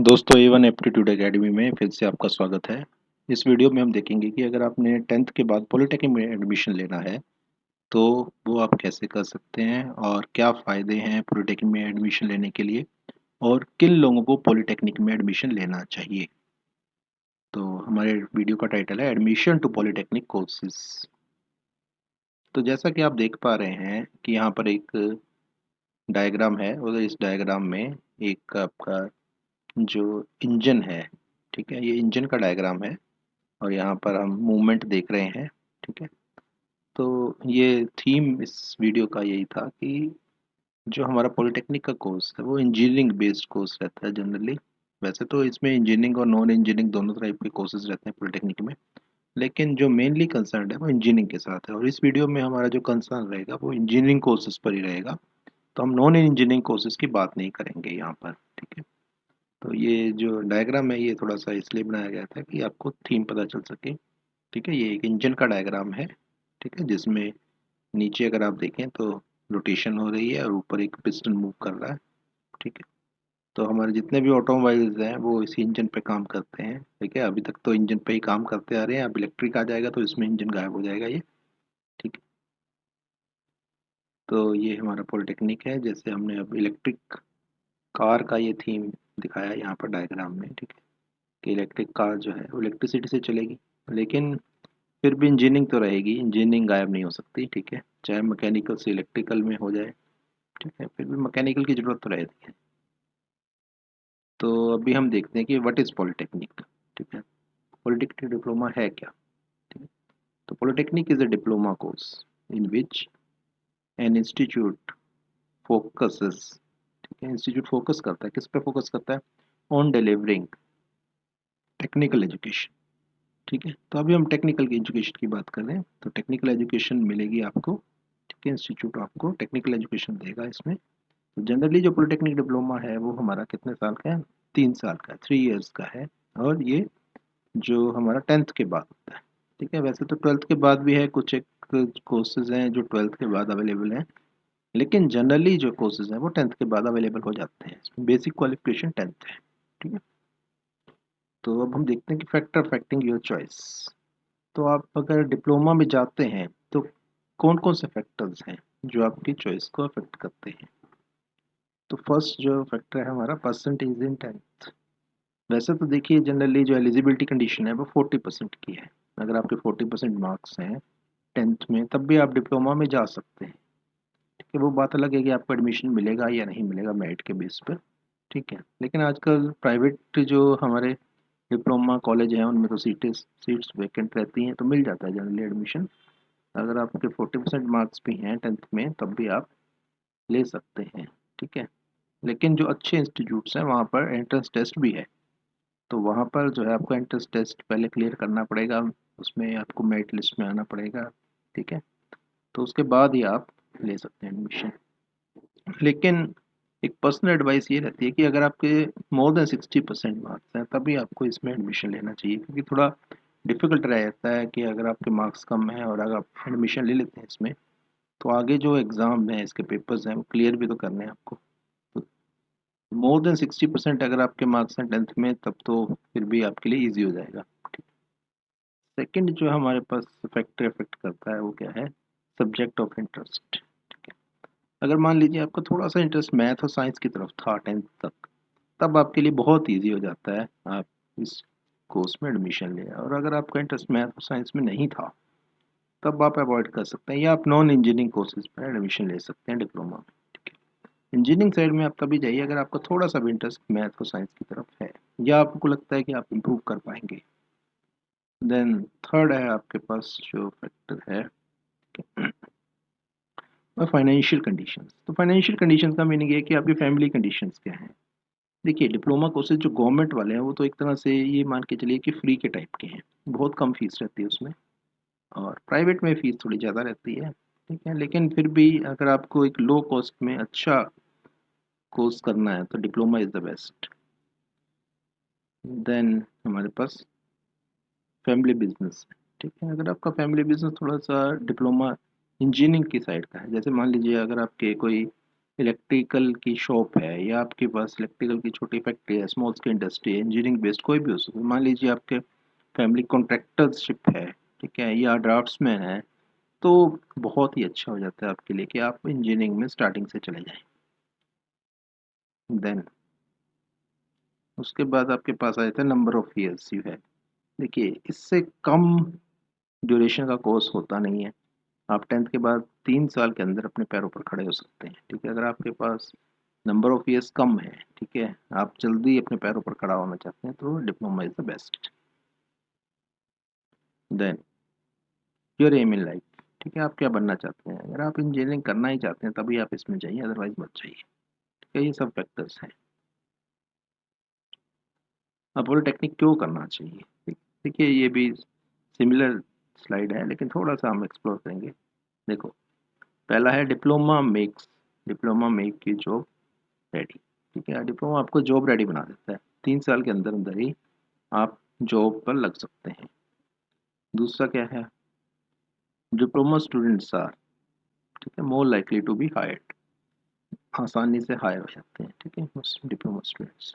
दोस्तों A1 aptitude academy में फिर से आपका स्वागत है। इस वीडियो में हम देखेंगे कि अगर आपने 10th के बाद पॉलिटेक्निक में एडमिशन लेना है तो वो आप कैसे कर सकते हैं और क्या फ़ायदे हैं पॉलिटेक्निक में एडमिशन लेने के लिए और किन लोगों को पॉलिटेक्निक में एडमिशन लेना चाहिए। तो हमारे वीडियो का टाइटल है एडमिशन टू पॉलिटेक्निक कोर्सेज। तो जैसा कि आप देख पा रहे हैं कि यहाँ पर एक डायग्राम है और इस डायग्राम में एक आपका जो इंजन है, ठीक है, ये इंजन का डायग्राम है और यहाँ पर हम मूवमेंट देख रहे हैं। ठीक है, तो ये थीम इस वीडियो का यही था कि जो हमारा पॉलिटेक्निक का कोर्स है वो इंजीनियरिंग बेस्ड कोर्स रहता है जनरली। वैसे तो इसमें इंजीनियरिंग और नॉन इंजीनियरिंग दोनों टाइप के कोर्सेज रहते हैं पॉलिटेक्निक में, लेकिन जो मेनली कंसर्न है वो इंजीनियरिंग के साथ है और इस वीडियो में हमारा जो कंसर्न रहेगा वो इंजीनियरिंग कोर्सेज पर ही रहेगा। तो हम नॉन इंजीनियरिंग कोर्सेज की बात नहीं करेंगे यहाँ पर। ठीक है, तो ये जो डायग्राम है ये थोड़ा सा इसलिए बनाया गया था कि आपको थीम पता चल सके। ठीक है, ये एक इंजन का डायग्राम है। ठीक है, जिसमें नीचे अगर आप देखें तो रोटेशन हो रही है और ऊपर एक पिस्टन मूव कर रहा है। ठीक है, तो हमारे जितने भी ऑटोमोबाइल्स हैं वो इसी इंजन पे काम करते हैं। ठीक है, अभी तक तो इंजन पे ही काम करते आ रहे हैं, अब इलेक्ट्रिक आ जाएगा तो इसमें इंजन गायब हो जाएगा ये। ठीक है, तो ये हमारा पॉलिटेक्निक है। जैसे हमने अब इलेक्ट्रिक कार का ये थीम दिखाया यहाँ पर डायग्राम में। ठीक है, कि इलेक्ट्रिक कार जो है वो इलेक्ट्रिसिटी से चलेगी, लेकिन फिर भी इंजीनियरिंग तो रहेगी, इंजीनियरिंग गायब नहीं हो सकती। ठीक है, चाहे मैकेनिकल से इलेक्ट्रिकल में हो जाए। ठीक है, फिर भी मैकेनिकल की ज़रूरत तो रहती है। तो अभी हम देखते हैं कि व्हाट इज़ पॉलिटेक्निक। ठीक है, पॉलिटेक्निक डिप्लोमा है क्या। ठीक है, तो polytechnic is a diploma course in which an institute focuses. ठीक है, इंस्टीट्यूट फोकस करता है, किस पे फोकस करता है, ऑन डिलीवरिंग टेक्निकल एजुकेशन। ठीक है, तो अभी हम टेक्निकल की एजुकेशन की बात कर रहे हैं, तो टेक्निकल एजुकेशन मिलेगी आपको। ठीक है, इंस्टीट्यूट आपको टेक्निकल एजुकेशन देगा इसमें। तो जनरली जो पॉलिटेक्निक डिप्लोमा है वो हमारा कितने साल का है, 3 साल का, 3 इयर्स का है। और ये जो हमारा 10th के बाद होता है। ठीक है, वैसे तो 12th के बाद भी है, कुछ एक कोर्सेज हैं जो 12th के बाद अवेलेबल हैं, लेकिन जनरली जो कोर्सेज हैं वो 10th के बाद अवेलेबल हो जाते हैं। इसमें बेसिक क्वालिफिकेशन 10th है। ठीक है, तो अब हम देखते हैं कि फैक्टर अफेक्टिंग योर चॉइस। तो आप अगर डिप्लोमा में जाते हैं तो कौन कौन से फैक्टर्स हैं जो आपकी चॉइस को अफेक्ट करते हैं। तो फर्स्ट जो फैक्टर है हमारा परसेंटेज इन 10th। वैसे तो देखिए जनरली जो एलिजिबिलिटी कंडीशन है वो 40% की है। अगर आपके 40% मार्क्स हैं 10th में तब भी आप डिप्लोमा में जा सकते हैं। ठीक है, वो बात अलग है कि आपको एडमिशन मिलेगा या नहीं मिलेगा मेरिट के बेस पर। ठीक है, लेकिन आजकल प्राइवेट जो हमारे डिप्लोमा कॉलेज हैं उनमें तो सीट्स वैकेंट रहती हैं, तो मिल जाता है जनरली एडमिशन। अगर आपके 40% मार्क्स भी हैं 10th में तब भी आप ले सकते हैं। ठीक है, लेकिन जो अच्छे इंस्टीट्यूट्स हैं वहाँ पर एंट्रेंस टेस्ट भी है, तो वहाँ पर जो है आपको एंट्रेंस टेस्ट पहले क्लियर करना पड़ेगा, उसमें आपको मेरिट लिस्ट में आना पड़ेगा। ठीक है, तो उसके बाद ही आप ले सकते हैं एडमिशन। लेकिन एक पर्सनल एडवाइस ये रहती है कि अगर आपके मोर देन 60% मार्क्स हैं तभी आपको इसमें एडमिशन लेना चाहिए, क्योंकि थोड़ा डिफ़िकल्ट रहता है कि अगर आपके मार्क्स कम हैं और अगर आप एडमिशन ले लेते हैं इसमें तो आगे जो एग्ज़ाम है इसके पेपर्स हैं वो क्लियर भी तो करने हैं आपको। तो मोर देन 60% अगर आपके मार्क्स हैं 10th में तब तो फिर भी आपके लिए ईजी हो जाएगा। सेकंड जो हमारे पास फैक्टर इफेक्ट करता है वो क्या है, सब्जेक्ट ऑफ इंटरेस्ट। अगर मान लीजिए आपका थोड़ा सा इंटरेस्ट मैथ और साइंस की तरफ था 10th तक, तब आपके लिए बहुत इजी हो जाता है आप इस कोर्स में एडमिशन लें। और अगर आपका इंटरेस्ट मैथ और साइंस में नहीं था तब आप अवॉइड कर सकते हैं या आप नॉन इंजीनियरिंग कोर्सेज पर एडमिशन ले सकते हैं डिप्लोमा में। ठीक है, इंजीनियरिंग साइड में आप तभी जाइए अगर आपका थोड़ा सा भी इंटरेस्ट मैथ और साइंस की तरफ है या आपको लगता है कि आप इम्प्रूव कर पाएंगे। देन थर्ड है आपके पास जो फैक्टर है फाइनेंशियल कंडीशंस। तो फाइनेंशियल कंडीशंस का मीनिंग ये है कि आपकी फैमिली कंडीशंस क्या हैं। देखिए डिप्लोमा कोर्सेज जो गवर्नमेंट वाले हैं वो तो एक तरह से ये मान के चलिए कि फ्री के टाइप के हैं, बहुत कम फीस रहती है उसमें। और प्राइवेट में फ़ीस थोड़ी ज़्यादा रहती है। ठीक है, लेकिन फिर भी अगर आपको एक लो कॉस्ट में अच्छा कोर्स करना है तो diploma is the best. Then हमारे पास फैमिली बिजनेस है। ठीक है, अगर आपका फैमिली बिजनेस थोड़ा सा डिप्लोमा इंजीनियरिंग की साइड का है, जैसे मान लीजिए अगर आपके कोई इलेक्ट्रिकल की शॉप है या आपके पास इलेक्ट्रिकल की छोटी फैक्ट्री है, स्मॉल स्केल इंडस्ट्री है, इंजीनियरिंग बेस्ड कोई भी हो सकता है। मान लीजिए आपके फैमिली कॉन्ट्रैक्टरशिप है, ठीक है, या ड्राफ्ट्समैन है, तो बहुत ही अच्छा हो जाता है आपके लिए कि आप इंजीनियरिंग में स्टार्टिंग से चले जाएं। देन उसके बाद आपके पास आ जाता है नंबर ऑफ ईयर्स यू है। देखिए, इससे कम ड्यूरेशन का कोर्स होता नहीं है। आप 10th के बाद 3 साल के अंदर अपने पैरों पर खड़े हो सकते हैं, ठीक है। अगर आपके पास नंबर ऑफ ईयर्स कम है, ठीक है, आप जल्दी अपने पैरों पर खड़ा होना चाहते हैं, तो diploma is the best. Then your aim in life, ठीक है, आप क्या बनना चाहते हैं। अगर आप इंजीनियरिंग करना ही चाहते हैं तभी आप इसमें जाइए, अदरवाइज मत जाइए, ठीक है। ये सब फैक्टर्स हैं। अब पॉलिटेक्निक क्यों करना चाहिए, देखिए ये भी सिमिलर स्लाइड है लेकिन थोड़ा सा हम एक्सप्लोर करेंगे। देखो, पहला है डिप्लोमा मेक की जॉब रेडी, ठीक है। डिप्लोमा आपको जॉब रेडी बना देता है, 3 साल के अंदर अंदर ही आप जॉब पर लग सकते हैं। दूसरा क्या है, डिप्लोमा स्टूडेंट्स आर, ठीक है, more likely to be hired, आसानी से हायर हो जाते हैं, ठीक है, diploma students.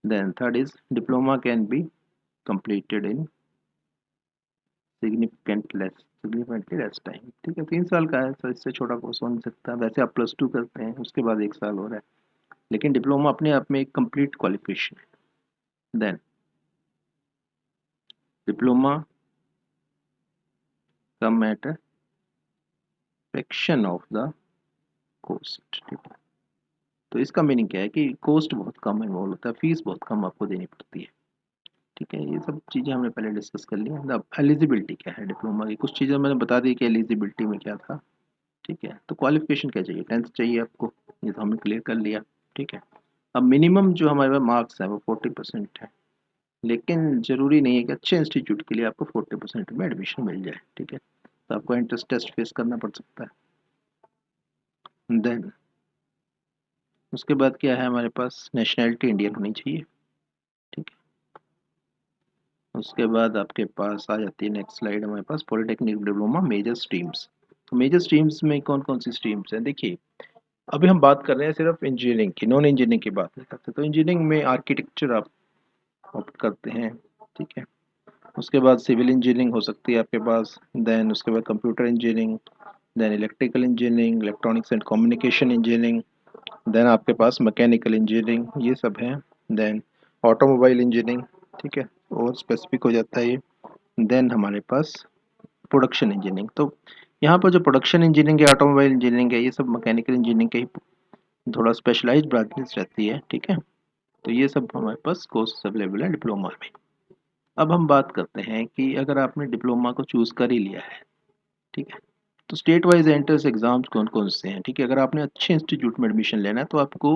Then third is diploma can be completed in significantly less time, ठीक है। 3 साल का है तो इससे छोटा कोर्स हो नहीं सकता। वैसे आप +2 करते हैं, उसके बाद 1 साल हो रहा है, लेकिन डिप्लोमा अपने आप में एक कंप्लीट क्वालिफिकेशन है। Then diploma come at a fraction of the cost, ठीक है। तो इसका मीनिंग क्या है कि कॉस्ट बहुत कम इन्वॉल्व होता है, फीस बहुत कम आपको देनी पड़ती है, ठीक है। ये सब चीज़ें हमने पहले डिस्कस कर ली हैं। अब एलिजिबिलिटी क्या है डिप्लोमा की, कुछ चीज़ें मैंने बता दी कि एलिजिबिलिटी में क्या था, ठीक है। तो क्वालिफिकेशन क्या चाहिए, 10th चाहिए आपको, ये तो हमने क्लियर कर लिया, ठीक है। अब मिनिमम जो हमारे पास मार्क्स है वो 40% है, लेकिन ज़रूरी नहीं है कि अच्छे इंस्टीट्यूट के लिए आपको 40% में एडमिशन मिल जाए, ठीक है। तो आपको एंट्रेंस टेस्ट फेस करना पड़ सकता है। देन उसके बाद क्या है, हमारे पास नेशनैलिटी इंडियन होनी चाहिए, ठीक है। उसके बाद आपके पास आ जाती है नेक्स्ट स्लाइड, हमारे पास पॉलिटेक्निक डिप्लोमा मेजर स्ट्रीम्स। तो मेजर स्ट्रीम्स में कौन कौन सी स्ट्रीम्स हैं, देखिए अभी हम बात कर रहे हैं सिर्फ इंजीनियरिंग की, नॉन इंजीनियरिंग की बात नहीं करते। तो इंजीनियरिंग में आर्किटेक्चर आप ऑप्ट करते हैं, ठीक है। उसके बाद सिविल इंजीनियरिंग हो सकती है आपके पास। देन उसके बाद computer engineering, then electrical engineering, electronics and communication engineering, then आपके पास मैकेनिकल इंजीनियरिंग, ये सब हैं। देन ऑटोमोबाइल इंजीनियरिंग, ठीक है, और स्पेसिफिक हो जाता है ये। देन हमारे पास प्रोडक्शन इंजीनियरिंग। तो यहाँ पर जो प्रोडक्शन इंजीनियरिंग है, ऑटोमोबाइल इंजीनियरिंग है, ये सब मैकेनिकल इंजीनियरिंग के ही थोड़ा स्पेशलाइज्ड ब्रांचेस रहती है, ठीक है। तो ये सब हमारे पास कोर्स अवेलेबल है डिप्लोमा में। अब हम बात करते हैं कि अगर आपने डिप्लोमा को चूज़ कर ही लिया है, ठीक है, तो स्टेट वाइज एंट्रेंस एग्जाम्स कौन कौन से हैं, ठीक है। अगर आपने अच्छे इंस्टीट्यूट में एडमिशन लेना है तो आपको,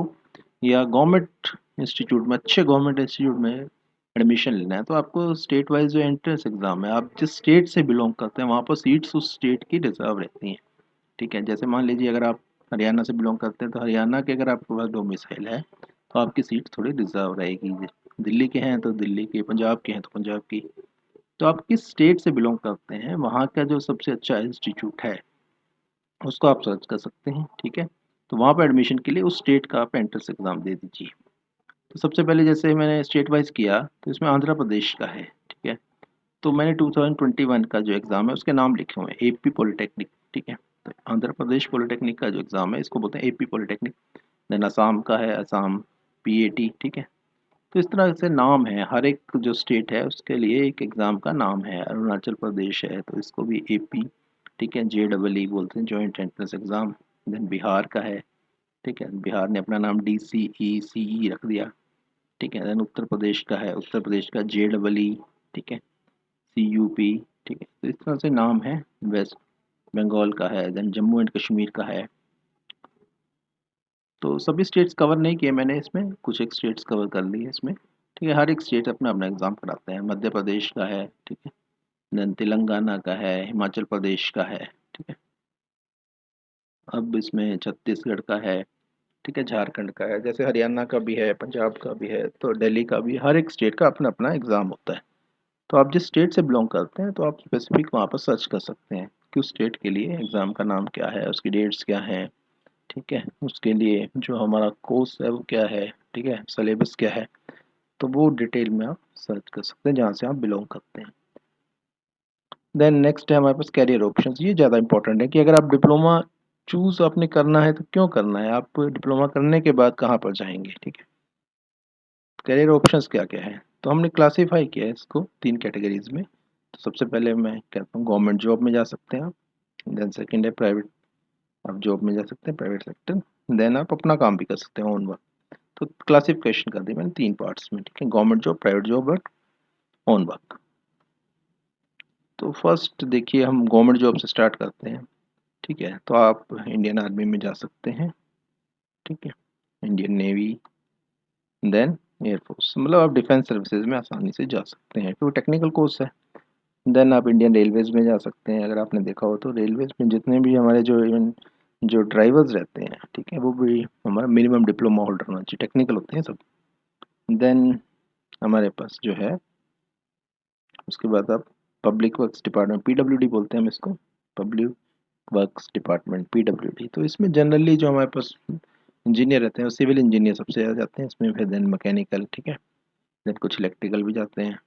या गवर्नमेंट इंस्टीट्यूट में, अच्छे गवर्नमेंट इंस्टीट्यूट में एडमिशन लेना है, तो आपको स्टेट वाइज जो एंट्रेंस एग्जाम है, आप जिस स्टेट से बिलोंग करते हैं वहाँ पर सीट्स उस स्टेट की रिजर्व रहती हैं, ठीक है। जैसे मान लीजिए अगर आप हरियाणा से बिलोंग करते हैं तो हरियाणा के अगर आपके पास डोमिसाइल है तो आपकी सीट थोड़ी रिजर्व रहेगी। दिल्ली के हैं तो दिल्ली की, पंजाब के हैं तो पंजाब की। तो आप किस स्टेट से बिलोंग करते हैं, वहाँ का जो सबसे अच्छा इंस्टीट्यूट है उसको आप सर्च कर सकते हैं, ठीक है। तो वहाँ पर एडमिशन के लिए उस स्टेट का आप एंट्रेंस एग्ज़ाम दे दीजिए। तो सबसे पहले जैसे मैंने स्टेट वाइज किया तो इसमें आंध्र प्रदेश का है, ठीक है। तो मैंने 2021 का जो एग्ज़ाम है उसके नाम लिखे हुए हैं, एपी पॉलिटेक्निक, ठीक है। तो आंध्र प्रदेश पॉलिटेक्निक का जो एग्ज़ाम है इसको बोलते हैं एपी पॉलिटेक्निक। देन असम का है असम पीएटी, ठीक है। तो इस तरह से नाम है, हर एक जो स्टेट है उसके लिए एक एग्ज़ाम का नाम है। अरुणाचल प्रदेश है तो इसको भी एपी, ठीक है, JEE बोलते हैं, joint entrance exam. Then Bihar का है, ठीक है, बिहार ने अपना नाम DCECE रख दिया, ठीक है। देन उत्तर प्रदेश का है, उत्तर प्रदेश का JEE, ठीक है, CUP, ठीक है। तो इस तरह से नाम है। वेस्ट बंगाल का है, देन जम्मू एंड कश्मीर का है। तो सभी स्टेट्स कवर नहीं किए मैंने, इसमें कुछ एक स्टेट्स कवर कर लिए इसमें, ठीक है। हर एक स्टेट अपना अपना एग्ज़ाम कराते हैं। मध्य प्रदेश का है, ठीक है, देन तेलंगाना का है, हिमाचल प्रदेश का है, ठीक है। अब इसमें छत्तीसगढ़ का है, ठीक है, झारखंड का है, जैसे हरियाणा का भी है, पंजाब का भी है, तो दिल्ली का भी। हर एक स्टेट का अपना अपना एग्ज़ाम होता है। तो आप जिस स्टेट से बिलोंग करते हैं तो आप स्पेसिफिक वहाँ पर सर्च कर सकते हैं कि उस स्टेट के लिए एग्ज़ाम का नाम क्या है, उसकी डेट्स क्या हैं, ठीक है, उसके लिए जो हमारा कोर्स है वो क्या है, ठीक है, सिलेबस क्या है, तो वो डिटेल में आप सर्च कर सकते हैं जहाँ से आप बिलोंग करते हैं। देन नेक्स्ट है हमारे पास कैरियर ऑप्शंस। ये ज़्यादा इंपॉर्टेंट है कि अगर आप डिप्लोमा चूज़ आपने करना है तो क्यों करना है, आप डिप्लोमा करने के बाद कहाँ पर जाएंगे, ठीक है। करियर ऑप्शंस क्या क्या है, तो हमने क्लासीफाई किया है इसको 3 कैटेगरीज में। तो सबसे पहले मैं कहता हूँ गवर्नमेंट जॉब में जा सकते हैं आप। देन सेकंड है प्राइवेट, आप जॉब में जा सकते हैं प्राइवेट सेक्टर। देन आप अपना काम भी कर सकते हैं ओन वर्क। तो क्लासिफिकेशन कर दी मैंने 3 पार्ट्स में, ठीक है, गवर्नमेंट जॉब, प्राइवेट जॉब और ओन वर्क। तो फर्स्ट देखिए हम गवर्नमेंट जॉब से स्टार्ट करते हैं, ठीक है। तो आप इंडियन आर्मी में जा सकते हैं, ठीक है, इंडियन नेवी, देन एयरफोर्स, मतलब आप डिफेंस सर्विसेज में आसानी से जा सकते हैं, क्योंकि टेक्निकल कोर्स है। देन आप इंडियन रेलवेज में जा सकते हैं। अगर आपने देखा हो तो रेलवेज में जितने भी हमारे जो इवन जो ड्राइवर्स रहते हैं, ठीक है, वो भी हमारा मिनिमम डिप्लोमा होल्डर होना चाहिए, टेक्निकल होते हैं सब। देन हमारे पास जो है उसके बाद आप पब्लिक वर्क्स डिपार्टमेंट, पीडब्ल्यूडी बोलते हैं हम इसको, पब्लिक वर्क्स डिपार्टमेंट, पीडब्ल्यूडी। तो इसमें जनरली जो हमारे पास इंजीनियर रहते हैं वो सिविल इंजीनियर सबसे ज़्यादा जाते हैं इसमें, फिर देन मैकेनिकल, ठीक है, देन कुछ इलेक्ट्रिकल भी जाते हैं।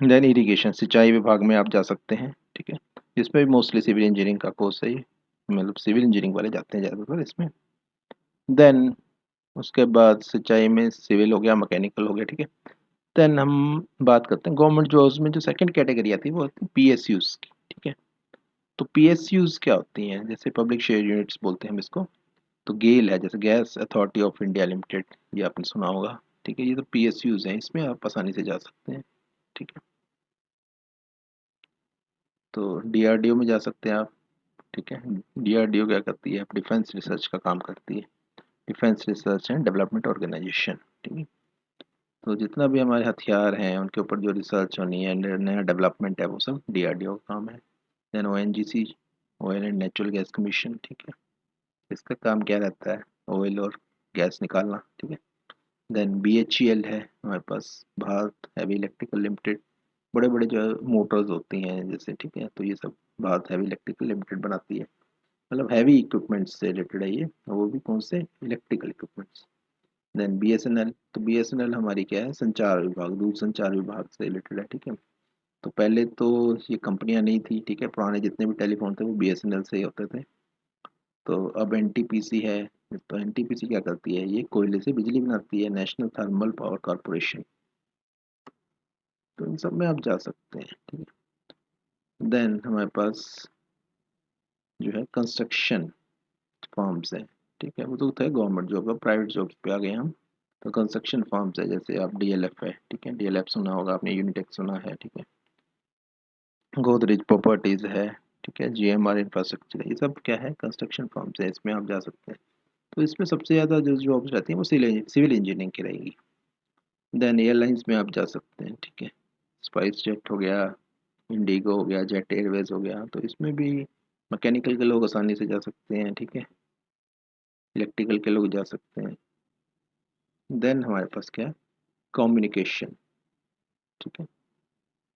देन इरिगेशन, सिंचाई विभाग में आप जा सकते हैं, ठीक है, इसमें भी मोस्टली सिविल इंजीनियरिंग का कोर्स है ये, मतलब सिविल इंजीनियरिंग वाले जाते हैं ज़्यादातर इसमें। देन उसके बाद सिंचाई में सिविल हो गया, मैकेनिकल हो गया, ठीक है। देन हम बात करते हैं गवर्नमेंट जॉब्स में जो सेकंड कैटेगरी आती है वो होती है पीएसयूज की, ठीक है। तो पीएसयूज क्या होती हैं, जैसे पब्लिक शेयर यूनिट्स बोलते हैं हम इसको। तो गेल है, जैसे gas authority of India limited, ये आपने सुना होगा, ठीक है। ये तो पीएसयूज हैं, इसमें आप आसानी से जा सकते हैं, ठीक है। तो डीआरडीओ में जा सकते हैं आप, ठीक है। डीआरडीओ क्या करती है, डिफेंस रिसर्च का काम करती है, defence research and development organisation, ठीक है। तो जितना भी हमारे हथियार हैं उनके ऊपर जो रिसर्च होनी है, नया डेवलपमेंट है, वो सब डीआरडीओ का काम है। Then ONGC, oil and natural gas commission, ठीक है, इसका काम क्या रहता है, ऑयल और गैस निकालना, ठीक है। देन बीएचईएल है हमारे पास, भारत हैवी इलेक्ट्रिकल लिमिटेड, बड़े बड़े जो मोटर्स होती हैं जैसे, ठीक है, तो ये सब भारत हैवी इलेक्ट्रिकल लिमिटेड बनाती है, मतलब हैवी इक्विपमेंट्स से रिलेटेड है ये, और वो भी कौन से, इलेक्ट्रिकल इक्विपमेंट्स। देन बीएसएनएल, तो बीएसएनएल हमारी क्या है, संचार विभाग, दूरसंचार विभाग से रिलेटेड है, ठीक है। तो पहले तो ये कंपनियां नहीं थी, ठीक है, पुराने जितने भी टेलीफोन थे वो बीएसएनएल से ही होते थे। तो अब एनटीपीसी है। तो एनटीपीसी क्या करती है, ये कोयले से बिजली बनाती है, नेशनल थर्मल पावर कॉरपोरेशन। तो इन सब में आप जा सकते हैं, ठीक है। देन हमारे पास जो है कंस्ट्रक्शन फर्म्स है, ठीक है, वो तो है गवर्नमेंट जॉब, अब प्राइवेट जॉब पे आ गए हम। तो कंस्ट्रक्शन फर्म्स है, जैसे आप डीएलएफ है, ठीक है, डीएलएफ सुना होगा आपने, यूनिटेक सुना है, ठीक है, गोदरेज प्रॉपर्टीज है, ठीक है, जीएमआर इंफ्रास्ट्रक्चर है, ये सब क्या है, कंस्ट्रक्शन फर्म्स है, इसमें आप जा सकते हैं। तो इसमें सबसे ज़्यादा जो जॉब्स रहती हैं वो सिविल इंजीनियरिंग की रहेगी। देन एयरलाइंस में आप जा सकते हैं, ठीक है, स्पाइस जेट हो गया, इंडिगो हो गया, जेट एयरवेज हो गया, तो इसमें भी मैकेनिकल के लोग आसानी से जा सकते हैं, ठीक है, इलेक्ट्रिकल के लोग जा सकते हैं। देन हमारे पास क्या है, कम्युनिकेशन, ठीक है।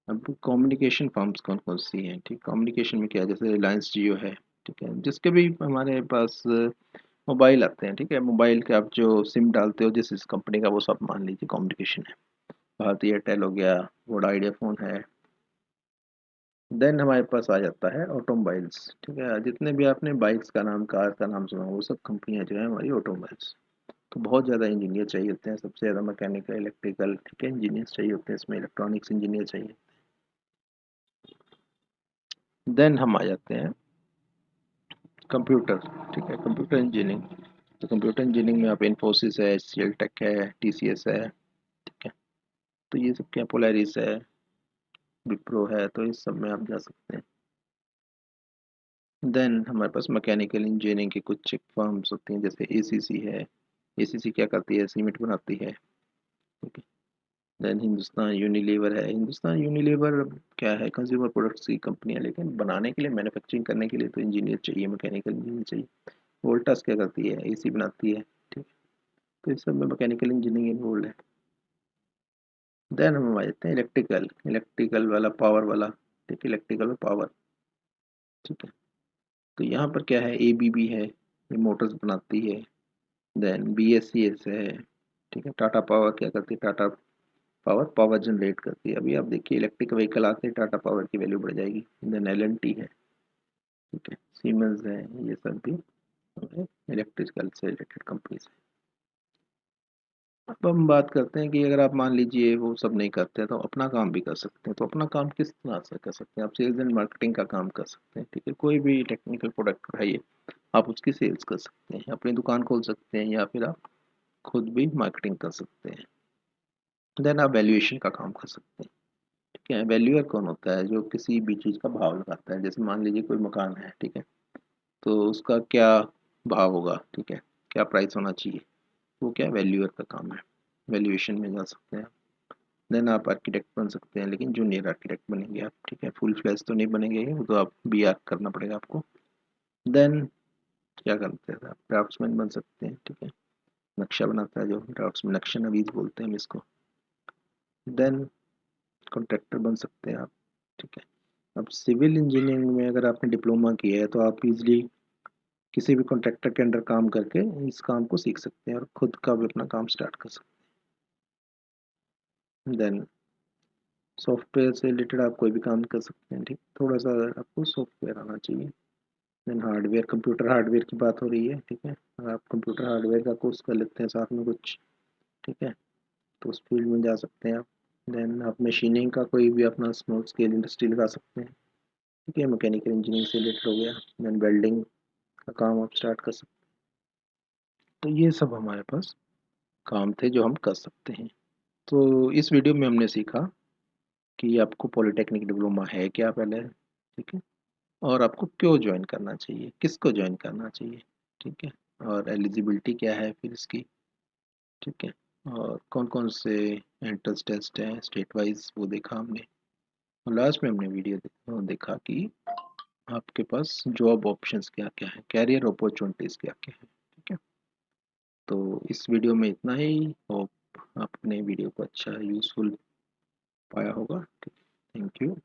अब कम्युनिकेशन फर्म्स कौन कौन सी हैं, ठीक, कम्युनिकेशन में क्या है, जैसे रिलायंस जियो है, ठीक है, जिसके भी हमारे पास मोबाइल आते हैं, ठीक है, मोबाइल के आप जो सिम डालते हो जिस कंपनी का, वो सब मान लीजिए कम्युनिकेशन है। भारती एयरटेल हो गया, वोडा आइडिया फ़ोन है। देन हमारे पास आ जाता है ऑटोमोबाइल्स, ठीक है, जितने भी आपने बाइक्स का नाम, कार का नाम सुना, वो सब कंपनियां जो है हमारी ऑटोमोबाइल्स। तो बहुत ज़्यादा इंजीनियर चाहिए होते हैं, सबसे ज़्यादा मैकेनिकल, इलेक्ट्रिकल, ठीक है, इंजीनियर्स चाहिए होते हैं इसमें, इलेक्ट्रॉनिक्स इंजीनियर चाहिए। देन हम आ जाते हैं कंप्यूटर, ठीक है, कंप्यूटर इंजीनियरिंग। तो कंप्यूटर इंजीनियरिंग में आप इन्फोसिस है, एचसीएल टेक है, टीसीएस है, ठीक है, तो ये सब क्या, पोलैरिस है, विप्रो है, तो इस सब में आप जा सकते हैं। देन हमारे पास मैकेनिकल इंजीनियरिंग की कुछ फर्म्स होती हैं, जैसे एसीसी है। एसीसी क्या करती है, सीमेंट बनाती है, ठीक है। देन हिंदुस्तान यूनिलीवर है, हिंदुस्तान यूनिलीवर क्या है, कंज्यूमर प्रोडक्ट्स की कंपनी है, लेकिन बनाने के लिए, मैन्युफैक्चरिंग करने के लिए तो इंजीनियर चाहिए, मैकेनिकल इंजीनियर चाहिए। वोल्टास क्या करती है, एसी बनाती है, ठीक है। तो इस सब में मैकेनिकल इंजीनियरिंग इन्वॉल्व है। देन हम आ जाते हैं इलेक्ट्रिकल, इलेक्ट्रिकल वाला, पावर वाला, ठीक है, इलेक्ट्रिकल और पावर, ठीक है। तो यहाँ पर क्या है, एबीबी है, ये मोटर्स बनाती है। देन BSCS है, ठीक है। टाटा पावर क्या करती है, टाटा पावर पावर जनरेट करती है। अभी आप देखिए इलेक्ट्रिक व्हीकल आते हैं, टाटा पावर की वैल्यू बढ़ जाएगी। देन LNT है, ठीक है, सीमेंस है, ये सब भी इलेक्ट्रिकल से रिलेटेड कंपनीज है। अब हम बात करते हैं कि अगर आप मान लीजिए वो सब नहीं करते तो अपना काम भी कर सकते हैं। तो अपना काम किस तरह से कर सकते हैं, आप सेल्स एंड मार्केटिंग का काम कर सकते हैं, ठीक है। कोई भी टेक्निकल प्रोडक्ट उठाइए, आप उसकी सेल्स कर सकते हैं, अपनी दुकान खोल सकते हैं, या फिर आप खुद भी मार्केटिंग कर सकते हैं। देन आप वैल्यूएशन का काम कर सकते हैं, ठीक है। वैल्यूअर कौन होता है, जो किसी भी चीज़ का भाव लगाता है। जैसे मान लीजिए कोई मकान है, ठीक है, तो उसका क्या भाव होगा, ठीक है, क्या प्राइस होना चाहिए, वो क्या वैल्यूअर का काम है। वैल्यूएशन में जा सकते हैं। देन आप आर्किटेक्ट बन सकते हैं, लेकिन जूनियर आर्किटेक्ट बनेंगे आप, ठीक है। फुल फ्लैश तो नहीं बनेंगे, वो तो आप BArch करना पड़ेगा आपको। देन क्या करते हैं आप, ड्राफ्ट्समैन बन सकते हैं, ठीक है। नक्शा बनाता है जो ड्राफ्ट्समैन, नक्शा नवीस बोलते हैं हम इसको। देन कॉन्ट्रैक्टर बन सकते हैं आप, ठीक है। अब सिविल इंजीनियरिंग में अगर आपने डिप्लोमा किया है तो आप इजीली किसी भी कॉन्ट्रैक्टर के अंडर काम करके इस काम को सीख सकते हैं और खुद का भी अपना काम स्टार्ट कर सकते हैं। देन सॉफ्टवेयर से रिलेटेड आप कोई भी काम कर सकते हैं, ठीक। थोड़ा सा आपको सॉफ्टवेयर आना चाहिए। देन हार्डवेयर, कंप्यूटर हार्डवेयर की बात हो रही है, ठीक है। अगर आप कंप्यूटर हार्डवेयर का कोर्स कर लेते हैं साथ में कुछ, ठीक है, तो उस फील्ड में जा सकते हैं आप। देन आप मशीनिंग का कोई भी अपना स्मॉल स्केल इंडस्ट्री लगा सकते हैं, ठीक है। मैकेनिकल इंजीनियरिंग से रिलेटेड हो गया। देन वेल्डिंग का काम आप स्टार्ट कर सकते हैं। तो ये सब हमारे पास काम थे जो हम कर सकते हैं। तो इस वीडियो में हमने सीखा कि आपको पॉलिटेक्निक डिप्लोमा है क्या पहले, ठीक है, और आपको क्यों ज्वाइन करना चाहिए, किसको ज्वाइन करना चाहिए, ठीक है, और एलिजिबिलिटी क्या है फिर इसकी, ठीक है, और कौन कौन से एंट्रेंस टेस्ट हैं स्टेट वाइज वो देखा हमने। और लास्ट में हमने वीडियो देखा कि आपके पास जॉब ऑप्शंस क्या क्या है, कैरियर अपॉर्चुनिटीज़ क्या क्या है, ठीक है। तो इस वीडियो में इतना ही। होप आपने वीडियो को अच्छा यूज़फुल पाया होगा, ठीक है। Thank you.